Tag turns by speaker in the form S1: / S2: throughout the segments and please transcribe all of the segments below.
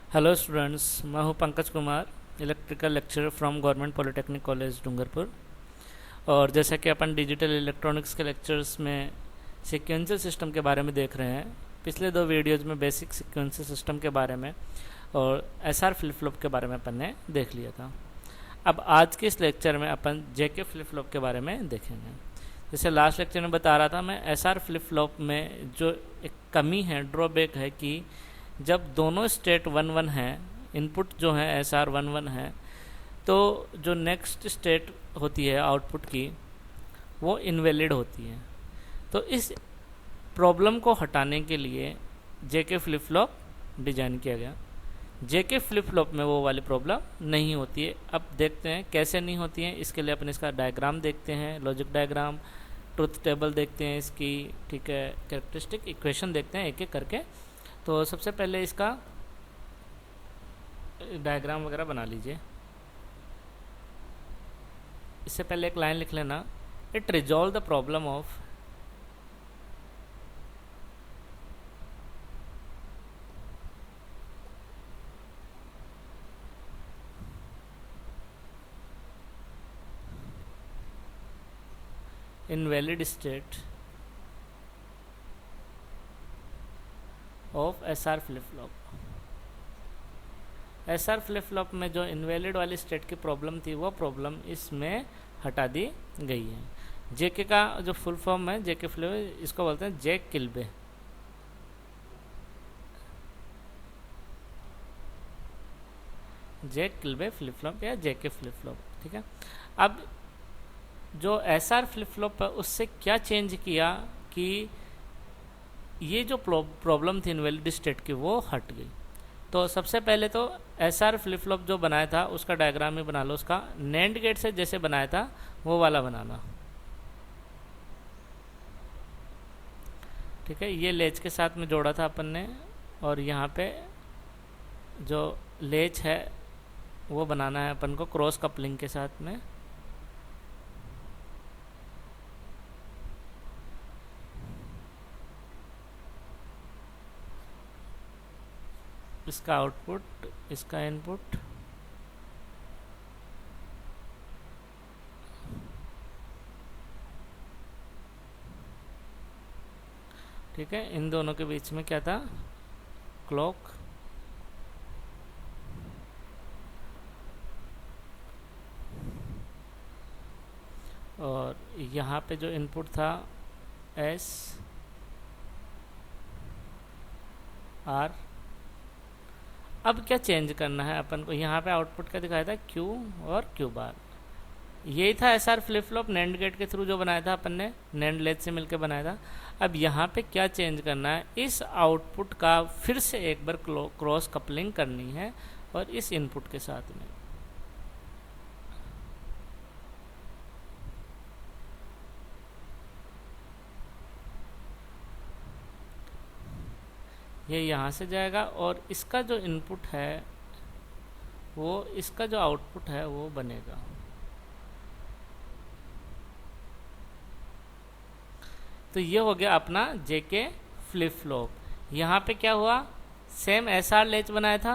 S1: Hello students, मैं हूं Pankaj Kumar, electrical lecturer from government polytechnic college Dungarpur. और जैसा कि अपन डिजिटल इलेक्ट्रॉनिक्स के लेक्चर्स में सीक्वेंशियल सिस्टम के बारे में देख रहे हैं, पिछले दो वीडियोज में बेसिक सीक्वेंशियल सिस्टम के बारे में और एसआर फ्लिप फ्लॉप के बारे में अपन ने देख लिया था। अब आज के इस लेक्चर में अपन जेके फ्लिप फ्लॉप के बारे में देखेंगे। जैसे लास्ट लेक्चर में बता रहा था मैं, एसआर फ्लिप फ्लॉप में जो एक कमी है, ड्रॉबैक है कि जब दोनों स्टेट 1-1 हैं, इनपुट जो है एस आर 1-1 है, तो जो नेक्स्ट स्टेट होती है आउटपुट की वो इनवैलिड होती है। तो इस प्रॉब्लम को हटाने के लिए जेके फ्लिप फ्लॉप डिजाइन किया गया। जेके फ्लिप फ्लॉप में वो वाली प्रॉब्लम नहीं होती है। अब देखते हैं कैसे नहीं होती है। इसके लिए अपन इसका डायग्राम देखते हैं, लॉजिक डायग्राम, ट्रुथ टेबल देखते हैं इसकी, ठीक है, कैरेक्टरिस्टिक इक्वेशन देखते हैं एक एक करके। तो सबसे पहले इसका डायग्राम वगैरह बना लीजिए। इससे पहले एक लाइन लिख लेना, it resolve the problem of invalid state of SR flip flop. SR flip flop में जो इनवैलिड वाली स्टेट की प्रॉब्लम थी वो प्रॉब्लम इसमें हटा दी गई है। जेके का जो फुल फॉर्म है जेके फ्लिप, इसको बोलते हैं जैक किल्बे। जैक किल्बे फ्लिप फ्लॉप या जेके फ्लिप फ्लॉप, ठीक है। अब जो एसआर फ्लिप फ्लॉप है उससे क्या चेंज किया कि ये जो प्रॉब्लम थी इनवैलिड स्टेट की वो हट गई। तो सबसे पहले तो एसआर फ्लिप फ्लॉप जो बनाया था उसका डायग्राम ही बना लो। उसका नैंड गेट से जैसे बनाया था वो वाला बनाना, ठीक है। ये लेच के साथ में जोड़ा था अपन ने, और यहाँ पे जो लेच है वो बनाना है अपन को क्रॉस कपलिंग के साथ में। इसका आउटपुट, इसका इनपुट, ठीक है। इन दोनों के बीच में क्या था, क्लॉक, और यहाँ पे जो इनपुट था एस आर। अब क्या चेंज करना है अपन को, यहाँ पे आउटपुट क्या दिखाया था, क्यू और क्यू बार। यही था SR flip flop NAND gate के थ्रू जो बनाया था अपन ने, नैंड लेथ से मिलकर बनाया था। अब यहाँ पे क्या चेंज करना है, इस आउटपुट का फिर से एक बार क्रॉस कपलिंग करनी है और इस इनपुट के साथ में। ये यहाँ से जाएगा और इसका जो इनपुट है वो इसका जो आउटपुट है वो बनेगा। तो ये हो गया अपना जेके फ्लिप फ्लॉप। यहाँ पे क्या हुआ, सेम एसआर लेच बनाया था,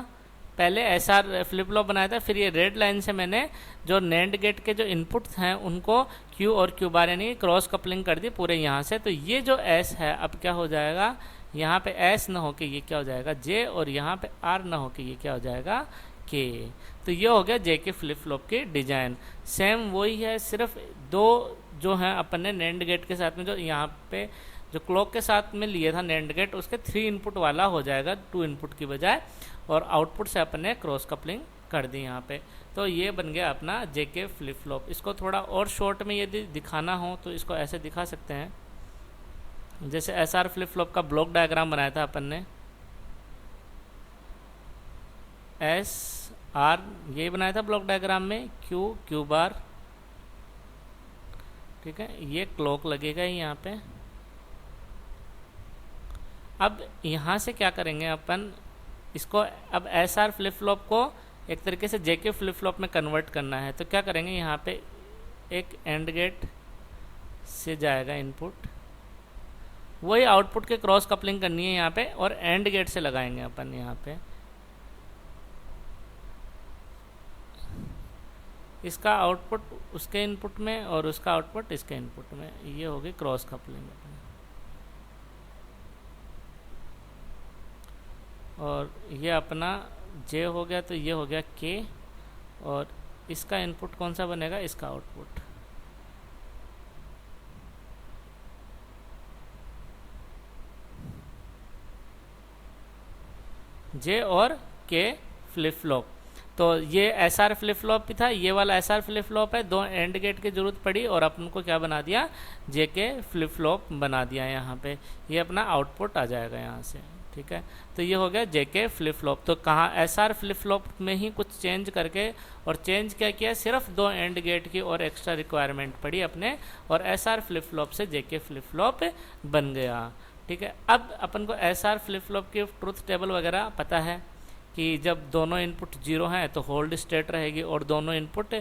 S1: पहले एसआर फ्लिप फ्लॉप बनाया था, फिर ये रेड लाइन से मैंने जो नैंड गेट के जो इनपुट्स हैं उनको क्यू और क्यू बार यानी क्रॉस कपलिंग कर दी पूरे यहाँ से। तो ये जो एस है अब क्या हो जाएगा, यहाँ पे एस ना होके ये क्या हो जाएगा जे, और यहाँ पे आर ना होके ये क्या हो जाएगा के। तो ये हो गया जेके फ्लिप फ्लॉप की डिजाइन। सेम वही है, सिर्फ दो जो है अपन ने नैंड गेट के साथ में जो यहाँ पे जो क्लॉक के साथ में लिया था नैंड गेट, उसके 3 इनपुट वाला हो जाएगा 2 इनपुट की बजाय, और आउटपुट से अपन ने क्रॉस कपलिंग कर दी यहाँ पे। तो ये बन गया अपना जेके फ्लिप फ्लॉप। इसको थोड़ा और शॉर्ट में यदि दिखाना हो तो इसको ऐसे दिखा सकते हैं, जैसे एसआर फ्लिप फ्लॉप का ब्लॉक डायग्राम बनाया था अपन ने, एस आर ये बनाया था ब्लॉक डायग्राम में, क्यू क्यू बार, ठीक है। ये क्लॉक लगेगा ही यहाँ पे। अब यहाँ से क्या करेंगे अपन, इसको अब एसआर फ्लिप फ्लॉप को एक तरीके से जेके फ्लिप फ्लॉप में कन्वर्ट करना है। तो क्या करेंगे, यहाँ पे एक एंड गेट से जाएगा इनपुट, वही आउटपुट के क्रॉस कपलिंग करनी है यहाँ पे, और एंड गेट से लगाएंगे अपन यहाँ पे इसका आउटपुट उसके इनपुट में और उसका आउटपुट इसके इनपुट में, ये होगी क्रॉस कपलिंग अपनी। और ये अपना जे हो गया, तो ये हो गया के, और इसका इनपुट कौन सा बनेगा, इसका आउटपुट। जे और के फ्लिप फ्लॉप। तो ये एस आर फ्लिप फ्लॉप भी था, ये वाला एस आर फ्लिप फ्लॉप है, दो एंड गेट की जरूरत पड़ी और अपन को क्या बना दिया, जे के फ्लिप फ्लॉप बना दिया यहाँ पे। ये अपना आउटपुट आ जाएगा यहाँ से, ठीक है। तो ये हो गया जे के फ्लिप फ्लॉप। तो कहाँ एस आर फ्लिप फ्लॉप में ही कुछ चेंज करके, और चेंज क्या किया, सिर्फ दो एंड गेट की और एक्स्ट्रा रिक्वायरमेंट पड़ी अपने, और एस आर फ्लिप फ्लॉप से जे के फ्लिप फ्लॉप बन गया, ठीक है। अब अपन को एस आर फ्लिप फ्लॉप की ट्रुथ टेबल वगैरह पता है कि जब दोनों इनपुट जीरो हैं तो होल्ड स्टेट रहेगी, और दोनों इनपुट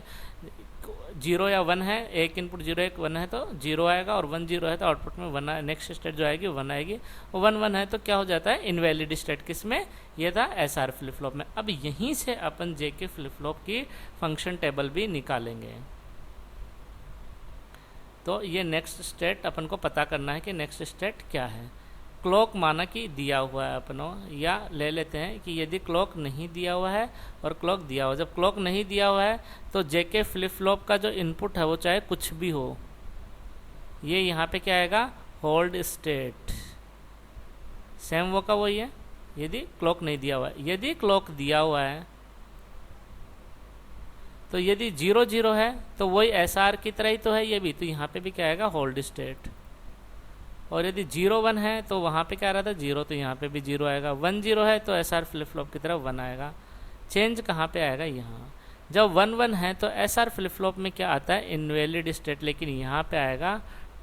S1: जीरो या वन है, एक इनपुट जीरो एक वन है तो जीरो आएगा, और वन जीरो है तो आउटपुट में वन, नेक्स्ट स्टेट जो आएगी वन आएगी, और वन वन है तो क्या हो जाता है, इनवैलिड स्टेट। किसमें, ये था एस आर फ्लिप फ्लॉप में। अब यहीं से अपन जे के फ्लिप फ्लॉप की फंक्शन टेबल भी निकालेंगे। तो ये नेक्स्ट स्टेट अपन को पता करना है कि नेक्स्ट स्टेट क्या है। क्लॉक माना कि दिया हुआ है अपनों, या ले लेते हैं कि यदि क्लॉक नहीं दिया हुआ है और क्लॉक दिया हुआ है। जब क्लॉक नहीं दिया हुआ है तो जे के फ्लिप फ्लॉप का जो इनपुट है वो चाहे कुछ भी हो, ये यहाँ पे क्या आएगा, होल्ड स्टेट, सेम वो का वही है यदि क्लॉक नहीं दिया हुआ है। यदि क्लॉक दिया हुआ है तो यदि जीरो जीरो है तो वही एस आर की तरह ही तो है ये भी, तो यहाँ पे भी क्या आएगा, होल्ड स्टेट। और यदि जीरो वन है तो वहाँ पे क्या आ रहा था, जीरो, तो यहाँ पे भी जीरो आएगा। वन जीरो है तो एस आर फ्लिप फ्लॉप की तरह वन आएगा। चेंज कहाँ पे आएगा, यहाँ। जब वन वन है तो एस आर फ्लिप फ्लॉप में क्या आता है, इनवैलिड स्टेट, लेकिन यहाँ पे आएगा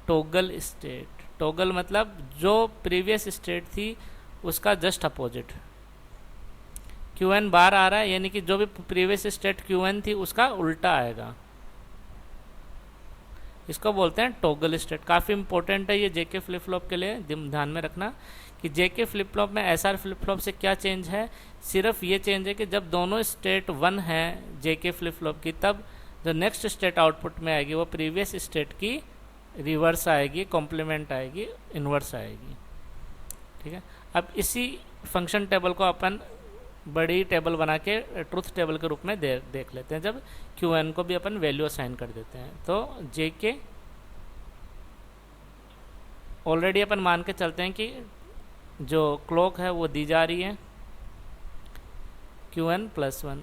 S1: टॉगल स्टेट। टॉगल मतलब जो प्रीवियस स्टेट थी उसका जस्ट अपोजिट। क्यू एन बार आ रहा है, यानी कि जो भी प्रीवियस स्टेट क्यू एन थी उसका उल्टा आएगा, इसको बोलते हैं टॉगल स्टेट। काफ़ी इंपॉर्टेंट है ये जेके फ्लिप फ्लॉप के लिए, ध्यान में रखना कि जेके फ्लिप फ्लॉप में एसआर फ्लिप फ्लॉप से क्या चेंज है। सिर्फ ये चेंज है कि जब दोनों स्टेट वन है जेके फ्लिप फ्लॉप की, तब जो नेक्स्ट स्टेट आउटपुट में आएगी वो प्रीवियस स्टेट की रिवर्स आएगी, कॉम्प्लीमेंट आएगी, इन्वर्स आएगी, ठीक है। अब इसी फंक्शन टेबल को अपन बड़ी टेबल बना के ट्रुथ टेबल के रूप में देख लेते हैं, जब क्यू एन को भी अपन वैल्यू असाइन कर देते हैं। तो जे के ऑलरेडी अपन मान के चलते हैं कि जो क्लॉक है वो दी जा रही है क्यू एन प्लस वन,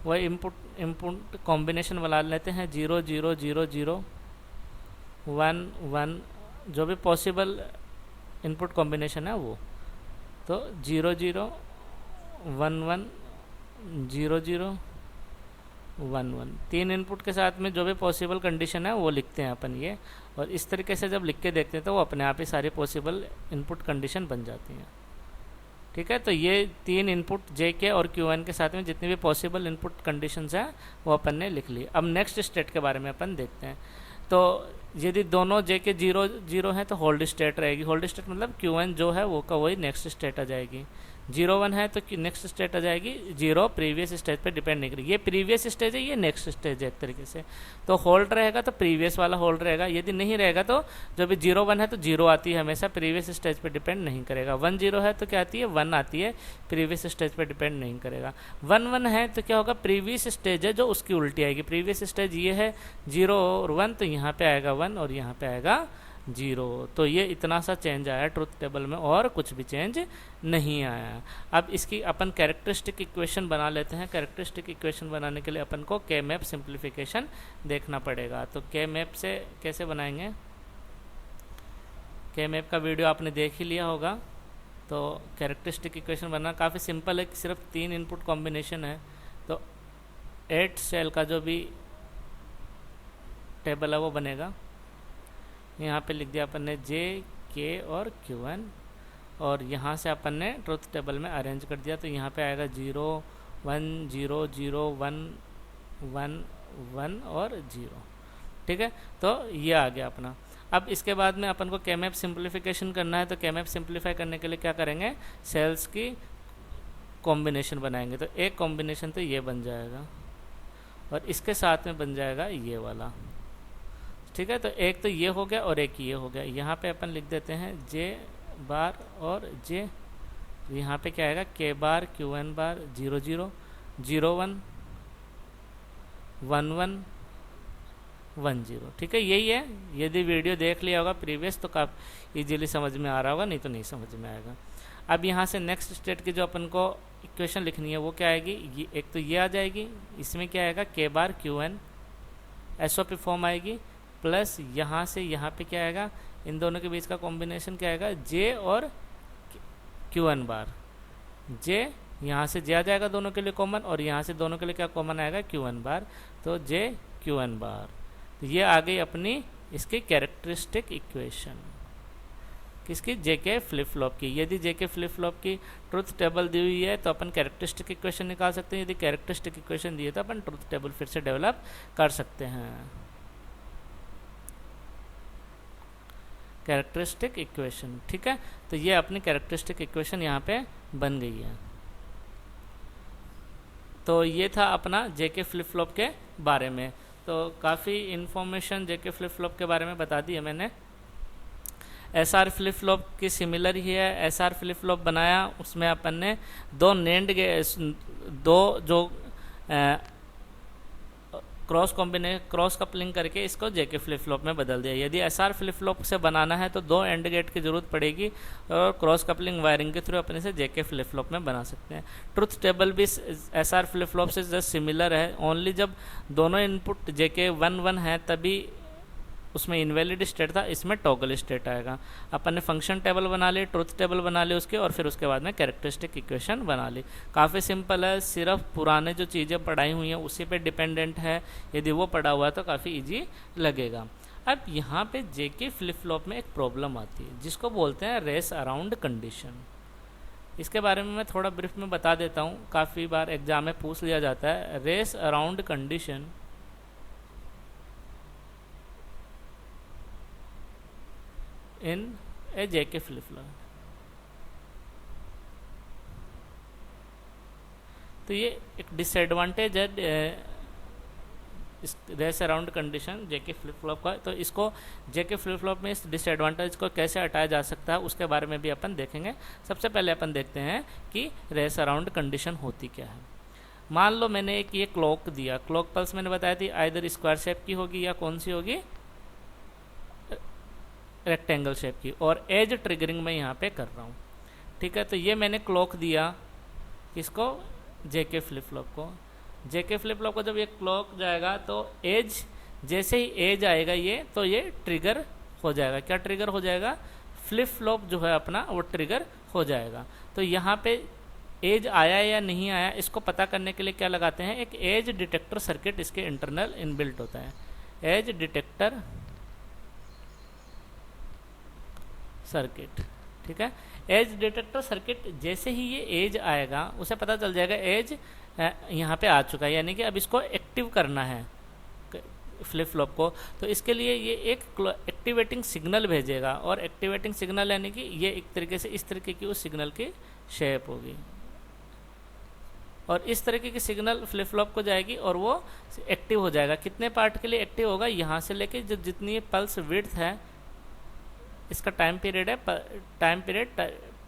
S1: वह इनपुट कॉम्बिनेशन बना लेते हैं, zero zero zero zero one one, जो भी पॉसिबल इनपुट कॉम्बिनेशन है वो। तो zero zero one one zero zero one one, तीन इनपुट के साथ में जो भी पॉसिबल कंडीशन है वो लिखते हैं अपन ये, और इस तरीके से जब लिख के देखते हैं तो वो अपने आप ही सारी पॉसिबल इनपुट कंडीशन बन जाती हैं, ठीक है। तो ये तीन इनपुट जे के और क्यू एन के साथ में जितनी भी पॉसिबल इनपुट कंडीशंस हैं वो अपन ने लिख ली। अब नेक्स्ट स्टेट के बारे में अपन देखते हैं। तो यदि दोनों जे के जीरो जीरो हैं तो होल्ड स्टेट रहेगी। होल्ड स्टेट मतलब क्यू एन जो है वो का वही नेक्स्ट स्टेट आ जाएगी। जीरो वन है तो नेक्स्ट स्टेट आ जाएगी जीरो, प्रीवियस स्टेज पे डिपेंड नहीं करेगी। ये प्रीवियस स्टेज है, ये नेक्स्ट स्टेज है एक तरीके से। तो होल्ड रहेगा तो प्रीवियस वाला होल्ड रहेगा, यदि नहीं रहेगा तो जो भी जीरो वन है तो जीरो आती है हमेशा, प्रीवियस स्टेज पे डिपेंड नहीं करेगा। वन जीरो है तो क्या आती है, वन आती है, प्रीवियस स्टेज पे डिपेंड नहीं करेगा। वन वन है तो क्या होगा, प्रीवियस स्टेज है जो उसकी उल्टी आएगी। प्रीवियस स्टेज ये है जीरो और वन, तो यहाँ पे आएगा वन और यहाँ पे आएगा जीरो। तो ये इतना सा चेंज आया ट्रुथ टेबल में, और कुछ भी चेंज नहीं आया। अब इसकी अपन कैरेक्टरिस्टिक इक्वेशन बना लेते हैं। कैरेक्टरिस्टिक इक्वेशन बनाने के लिए अपन को के मैप सिंप्लीफिकेशन देखना पड़ेगा। तो के मैप से कैसे बनाएंगे, के मैप का वीडियो आपने देख ही लिया होगा। तो कैरेक्टरिस्टिक इक्वेशन बनाना काफ़ी सिंपल है, सिर्फ तीन इनपुट कॉम्बिनेशन है। तो 8 सेल का जो भी टेबल है वो बनेगा। यहाँ पे लिख दिया अपन ने जे के और क्यू एन, और यहाँ से अपन ने ट्रुथ टेबल में अरेंज कर दिया। तो यहाँ पे आएगा zero one zero zero one one one और जीरो, ठीक है। तो ये आ गया अपना। अब इसके बाद में अपन को के मैप सिंप्लीफिकेशन करना है। तो के मैप सिंप्लीफाई करने के लिए क्या करेंगे, सेल्स की कॉम्बिनेशन बनाएंगे। तो एक कॉम्बिनेशन तो ये बन जाएगा, और इसके साथ में बन जाएगा ये वाला। ठीक है, तो एक तो ये हो गया और एक ये हो गया। यहाँ पे अपन लिख देते हैं जे बार और जे, यहाँ पे क्या आएगा के बार क्यू एन बार 0 0 0 1 1 1 1 0। ठीक है, यही है। यदि वीडियो देख लिया होगा प्रीवियस तो काफ़ी इजीली समझ में आ रहा होगा, नहीं तो नहीं समझ में आएगा। अब यहाँ से नेक्स्ट स्टेट की जो अपन को इक्वेशन लिखनी है वो क्या आएगी, ये एक तो ये आ जाएगी, इसमें क्या आएगा के बार क्यू एन एसओपी फॉर्म आएगी, प्लस यहाँ से यहाँ पे क्या आएगा, इन दोनों के बीच का कॉम्बिनेशन क्या आएगा जे और क्यू एन बार। जे यहाँ से जे आ जाएगा दोनों के लिए कॉमन, और यहाँ से दोनों के लिए क्या कॉमन आएगा क्यू एन बार, तो जे क्यू एन बार। तो ये आ गई अपनी इसकी कैरेक्टरिस्टिक इक्वेशन, किसकी, जेके फ्लिप फ्लॉप की। यदि जेके फ्लिप फ्लॉप की ट्रुथ टेबल दी हुई है तो अपन कैरेक्टरिस्टिक इक्वेशन निकाल सकते हैं। यदि कैरेक्टरिस्टिक इक्वेशन दी है तो अपन ट्रुथ टेबल फिर से डेवलप कर सकते हैं। कैरेक्टरिस्टिक इक्वेशन, ठीक है, तो ये अपनी कैरेक्टरिस्टिक इक्वेशन यहाँ पे बन गई है। तो ये था अपना जेके फ्लिप फ्लॉप के बारे में। तो काफ़ी इन्फॉर्मेशन जेके फ्लिप फ्लॉप के बारे में बता दी है मैंने। एसआर फ्लिप फ्लॉप की सिमिलर ही है। एसआर फ्लिप फ्लॉप बनाया, उसमें अपन ने दो जो क्रॉस कपलिंग करके इसको जेके फ्लिप फ्लॉप में बदल दिया। यदि एसआर फ्लिप फ्लॉप से बनाना है तो 2 एंड गेट की जरूरत पड़ेगी, और क्रॉस कपलिंग वायरिंग के थ्रू अपन इसे जेके फ्लिप फ्लॉप में बना सकते हैं। ट्रुथ टेबल भी एसआर फ्लिप फ्लॉप से जस्ट सिमिलर है, ओनली जब दोनों इनपुट जेके 1 1 है तभी उसमें इनवैलिड स्टेट था, इसमें टॉगल स्टेट आएगा। अपन ने फंक्शन टेबल बना ली, ट्रुथ टेबल बना ली उसके, और फिर उसके बाद में कैरेक्टरिस्टिक इक्वेशन बना ली। काफ़ी सिंपल है, सिर्फ पुराने जो चीज़ें पढ़ाई हुई हैं उसी पे डिपेंडेंट है। यदि वो पढ़ा हुआ है तो काफ़ी इजी लगेगा। अब यहाँ पे जेके फ्लिप फ्लॉप में एक प्रॉब्लम आती है जिसको बोलते हैं रेस अराउंड कंडीशन। इसके बारे में मैं थोड़ा ब्रीफ में बता देता हूँ, काफ़ी बार एग्जाम में पूछ लिया जाता है। Race around condition in a JK flip flop, तो ये एक डिसएडवांटेज है इस race around condition JK flip flop का। तो इसको जेके फ्लिप फ्लॉप में इस डिसएडवांटेज को कैसे हटाया जा सकता है उसके बारे में भी अपन देखेंगे। सबसे पहले अपन देखते हैं कि रेस अराउंड कंडीशन होती क्या है। मान लो मैंने एक ये क्लॉक दिया, क्लॉक पल्स मैंने बताया थी आइदर स्क्वायर शेप की होगी या कौन सी होगी, रेक्टेंगल शेप की, और एज ट्रिगरिंग मैं यहाँ पे कर रहा हूँ। ठीक है, तो ये मैंने क्लॉक दिया किसको, जेके फ्लिप फ्लॉप को। जेके फ्लिप फ्लॉप को जब ये क्लॉक जाएगा तो एज, जैसे ही एज आएगा ये, तो ये ट्रिगर हो जाएगा। क्या ट्रिगर हो जाएगा, फ्लिप फ्लॉप जो है अपना वो ट्रिगर हो जाएगा। तो यहाँ पे एज आया या नहीं आया इसको पता करने के लिए क्या लगाते हैं, एक एज डिटेक्टर सर्किट इसके इंटरनल इनबिल्ट होता है। एज डिटेक्टर सर्किट, ठीक है। एज डिटेक्टर सर्किट जैसे ही ये एज आएगा उसे पता चल जाएगा एज यहाँ पे आ चुका है, यानी कि अब इसको एक्टिव करना है फ्लिप फ्लॉप को। तो इसके लिए ये एक एक्टिवेटिंग सिग्नल भेजेगा, और एक्टिवेटिंग सिग्नल यानी कि ये एक तरीके से इस तरीके की उस सिग्नल की शेप होगी, और इस तरीके की सिग्नल फ्लिप फ्लॉप को जाएगी और वो एक्टिव हो जाएगा। कितने पार्ट के लिए एक्टिव होगा, यहाँ से लेके जो जितनी पल्स विड्थ है, इसका टाइम पीरियड है टाइम पीरियड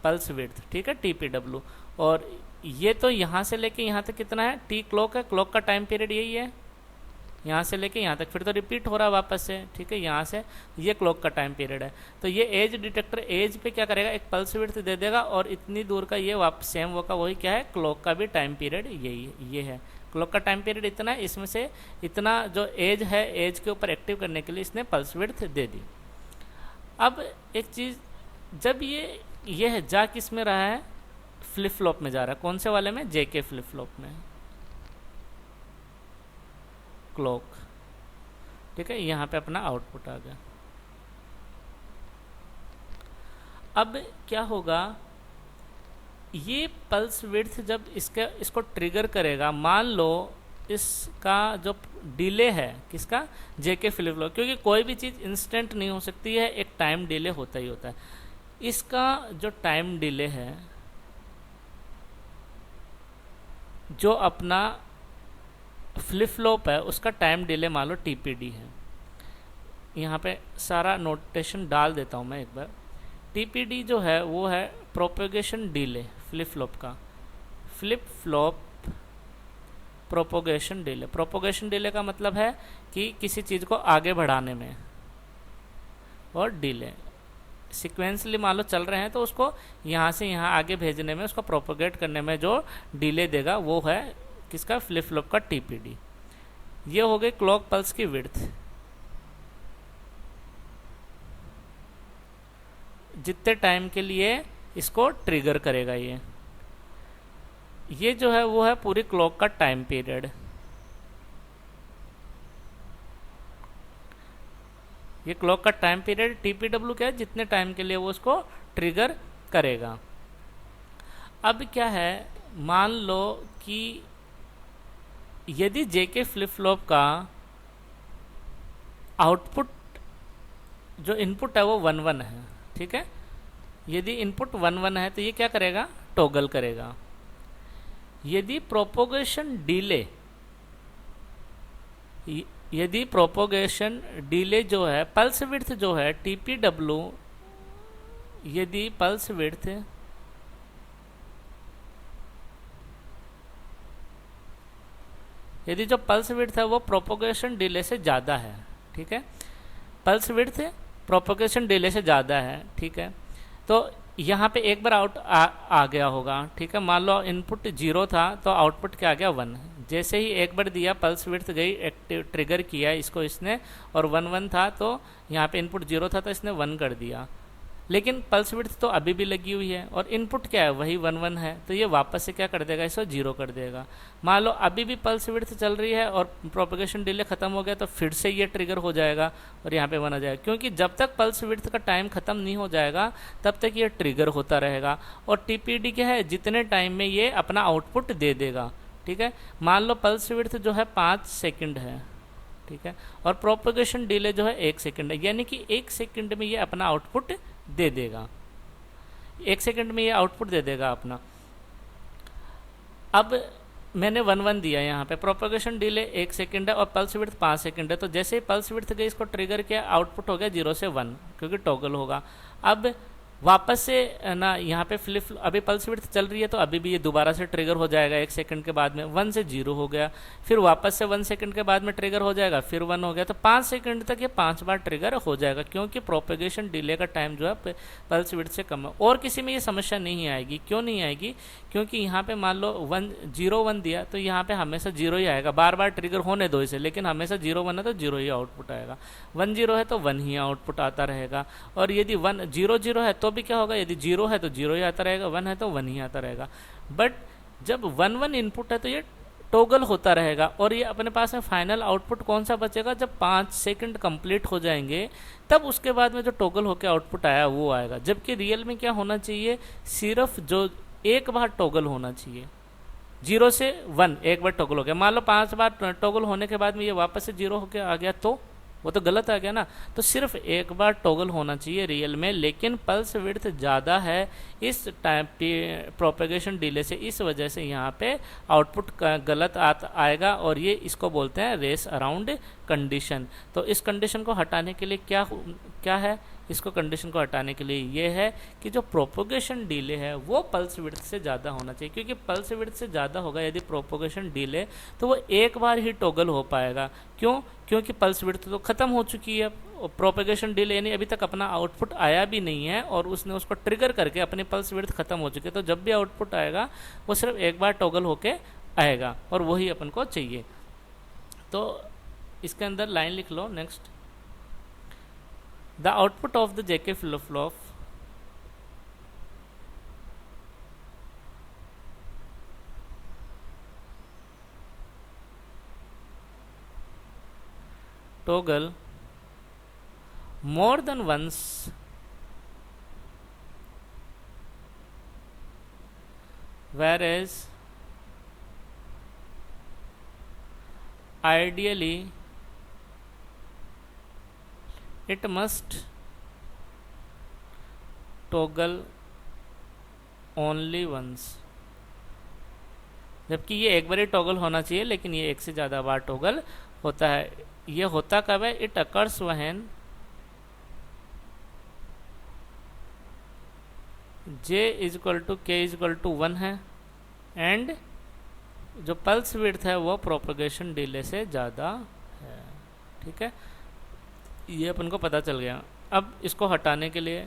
S1: पल्स विड्थ, ठीक है, TPW। और ये तो यहाँ से लेके यहाँ तक कितना है, T क्लॉक है, क्लॉक का टाइम पीरियड यही है, यहाँ से लेके यहाँ तक, फिर तो रिपीट हो रहा है वापस से, ठीक है, यहाँ से ये क्लॉक का टाइम पीरियड है। तो ये एज डिटेक्टर एज पे क्या करेगा, एक पल्स विड्थ दे देगा, और इतनी दूर का ये वापस सेम वो का वही क्या है, क्लॉक का भी टाइम पीरियड यही ये है। क्लॉक का टाइम पीरियड इतना है, इसमें से इतना जो एज है, एज के ऊपर एक्टिव करने के लिए इसने पल्स विड्थ दे दी। अब एक चीज़, जब ये है जा किस में रहा है, फ्लिप फ्लॉप में जा रहा है, कौन से वाले में, जेके फ्लिप फ्लॉप में, क्लॉक, ठीक है। यहाँ पे अपना आउटपुट आ गया। अब क्या होगा, ये पल्स विड्थ जब इसको ट्रिगर करेगा, मान लो इसका जो डिले है किसका, जेके फ्लिप फ्लॉप, क्योंकि कोई भी चीज़ इंस्टेंट नहीं हो सकती है, एक टाइम डिले होता ही होता है। इसका जो टाइम डिले है, जो अपना फ्लिप फ्लॉप है उसका टाइम डिले मान लो टीपीडी है। यहाँ पे सारा नोटेशन डाल देता हूँ मैं एक बार। टीपीडी जो है वो है प्रोपेगेशन डिले फ्लिप फ्लॉप का। Flip flop propagation delay. Propagation delay का मतलब है कि किसी चीज़ को आगे बढ़ाने में, और डिले सिक्वेंसली मान लो चल रहे हैं तो उसको यहाँ से यहाँ आगे भेजने में, उसको प्रोपोगेट करने में जो डिले देगा वो है किसका, फ्लिप फ्लॉप का टीपीडी। ये हो गई क्लॉक पल्स की विड्थ। जितने टाइम के लिए इसको ट्रिगर करेगा ये जो है वो है पूरी क्लॉक का टाइम पीरियड। ये क्लॉक का टाइम पीरियड। टीपीडब्ल्यू क्या है, जितने टाइम के लिए वो उसको ट्रिगर करेगा। अब क्या है, मान लो कि यदि जेके फ्लिप फ्लॉप का आउटपुट जो इनपुट है वो 1-1 है, ठीक है। यदि इनपुट 1-1 है तो ये क्या करेगा, टॉगल करेगा। यदि प्रोपोगेशन डिले जो है, पल्स विड्थ जो है टीपीडब्ल्यू, यदि पल्स विड्थ यदि जो पल्स विड्थ है वो प्रोपोगेशन डिले से ज़्यादा है, ठीक है। पल्स विड्थ प्रोपोगेशन डिले से ज़्यादा है, ठीक है। तो यहाँ पे एक बार आ गया होगा, ठीक है। मान लो इनपुट 0 था तो आउटपुट क्या आ गया 1। जैसे ही एक बार दिया, पल्स विड्थ गई, एक्टिव ट्रिगर किया इसको इसने, और 1-1 था तो यहाँ पे इनपुट 0 था तो इसने 1 कर दिया। लेकिन पल्स विड्थ तो अभी भी लगी हुई है और इनपुट क्या है, वही 1-1 है, तो ये वापस से क्या कर देगा, इसको 0 कर देगा। मान लो अभी भी पल्स विड्थ चल रही है और प्रोपेगेशन डिले खत्म हो गया तो फिर से ये ट्रिगर हो जाएगा और यहाँ पे 1 आ जाएगा, क्योंकि जब तक पल्स विड्थ का टाइम खत्म नहीं हो जाएगा तब तक ये ट्रिगर होता रहेगा। और टीपीडी क्या है, जितने टाइम में ये अपना आउटपुट दे देगा, ठीक है। मान लो पल्स विड्थ जो है 5 सेकेंड है, ठीक है, और प्रोपेगेशन डिले जो है 1 सेकेंड है, यानी कि 1 सेकेंड में ये अपना आउटपुट दे देगा। 1 सेकेंड में ये आउटपुट दे देगा अपना। अब मैंने 1-1 दिया, यहाँ पे प्रोपेगेशन डिले 1 सेकेंड है और पल्स विड्थ 5 सेकेंड है, तो जैसे ही पल्स विड्थ गई इसको ट्रिगर किया, आउटपुट हो गया 0 से 1, क्योंकि टॉगल होगा। अब वापस से ना यहाँ पे अभी पल्स विड्थ चल रही है तो अभी भी ये दोबारा से ट्रिगर हो जाएगा 1 सेकंड के बाद में, 1 से 0 हो गया, फिर वापस से 1 सेकंड के बाद में ट्रिगर हो जाएगा, फिर 1 हो गया, तो 5 सेकंड तक ये 5 बार ट्रिगर हो जाएगा, क्योंकि प्रोपेगेशन डिले का टाइम जो है पल्स विड्थ से कम है। और किसी में ये समस्या नहीं आएगी। क्यों नहीं आएगी, क्योंकि यहाँ पे मान लो 0-1 दिया तो यहाँ पे हमेशा 0 ही आएगा, बार बार ट्रिगर होने दो इसे, लेकिन हमेशा 0-1 है तो 0 ही आउटपुट आएगा, 1-0 है तो 1 ही आउटपुट आता रहेगा। और यदि 1-0-0 है तो भी क्या होगा, यदि 0 है तो 0 ही आता रहेगा, 1 है तो 1 ही आता रहेगा। बट जब 1-1 इनपुट है तो ये टॉगल होता रहेगा और ये अपने पास में फाइनल आउटपुट कौन सा बचेगा, जब 5 सेकंड कंप्लीट हो जाएंगे तब उसके बाद में जो टॉगल होकर आउटपुट आया वो आएगा। जबकि रियल में क्या होना चाहिए, सिर्फ जो एक बार टॉगल होना चाहिए, 0 से 1 एक बार टॉगल हो गया। मान लो 5 बार टॉगल होने के बाद में ये वापस से 0 होकर आ गया तो वो तो गलत आ गया ना। तो सिर्फ एक बार टॉगल होना चाहिए रियल में, लेकिन पल्स विड्थ ज़्यादा है इस टाइम प्रोपेगेशन डिले से, इस वजह से यहाँ पे आउटपुट गलत आएगा और ये इसको बोलते हैं रेस अराउंड कंडीशन। तो इस कंडीशन को हटाने के लिए क्या है, इसको कंडीशन को हटाने के लिए ये है कि जो प्रोपोगेशन डिले है वो पल्स विड्थ से ज़्यादा होना चाहिए, क्योंकि पल्स विड्थ से ज़्यादा होगा यदि प्रोपोगेशन डिले तो वो एक बार ही टॉगल हो पाएगा। क्यों, क्योंकि पल्स विड्थ तो ख़त्म हो चुकी है, प्रोपेगेशन डिले यानी अभी तक अपना आउटपुट आया भी नहीं है और उसने उसको ट्रिगर करके अपनी पल्स विड्थ ख़त्म हो चुकी है। तो जब भी आउटपुट आएगा वो सिर्फ एक बार टॉगल होके आएगा और वही अपन को चाहिए। तो इसके अंदर लाइन लिख लो next, the output of the JK flip-flop toggle more than once whereas ideally it must toggle only once। जबकि ये एक बार ही टॉगल होना चाहिए, लेकिन ये एक से ज़्यादा बार टॉगल होता है। ये होता कब है? It occurs when J is equal to K is equal to 1 है एंड जो पल्स विड्थ है वो प्रोपगेशन डिले से ज़्यादा है। ठीक है, ये अपन को पता चल गया। अब इसको हटाने के लिए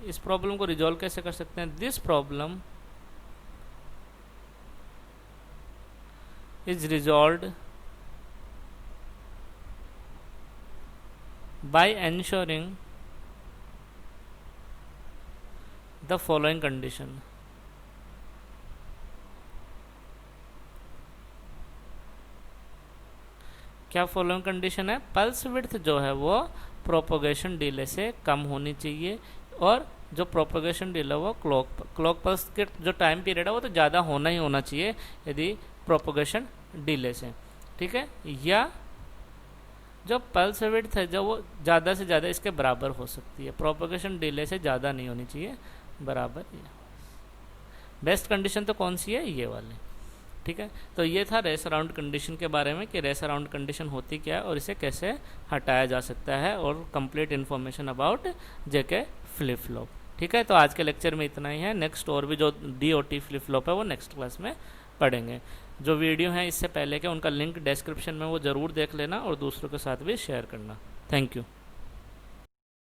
S1: इस प्रॉब्लम को रिजॉल्व कैसे कर सकते हैं? This problem is resolved by ensuring the following condition. क्या फॉलोइंग कंडीशन है? पल्स विड्थ जो है वो प्रोपोगेशन डिले से कम होनी चाहिए, और जो प्रोपोगेशन डिले वो क्लॉक पल्स के जो टाइम पीरियड है वो तो ज़्यादा होना ही होना चाहिए यदि प्रोपोगेशन डिले से। ठीक है, या जो पल्स विड्थ है जो वो ज़्यादा से ज़्यादा इसके बराबर हो सकती है, प्रोपोगेशन डिले से ज़्यादा नहीं होनी चाहिए, बराबर। बेस्ट कंडीशन तो कौन सी है? ये वाली। ठीक है, तो ये था रेस अराउंड कंडीशन के बारे में कि रेस अराउंड कंडीशन होती क्या है और इसे कैसे हटाया जा सकता है, और complete information about JK flip flop. ठीक है, तो आज के लेक्चर में इतना ही है। नेक्स्ट और भी जो DOT फ्लिप फ्लॉप है वो नेक्स्ट क्लास में पढ़ेंगे। जो वीडियो हैं इससे पहले के उनका लिंक डिस्क्रिप्शन में वो ज़रूर देख लेना और दूसरों के साथ भी शेयर करना। Thank you.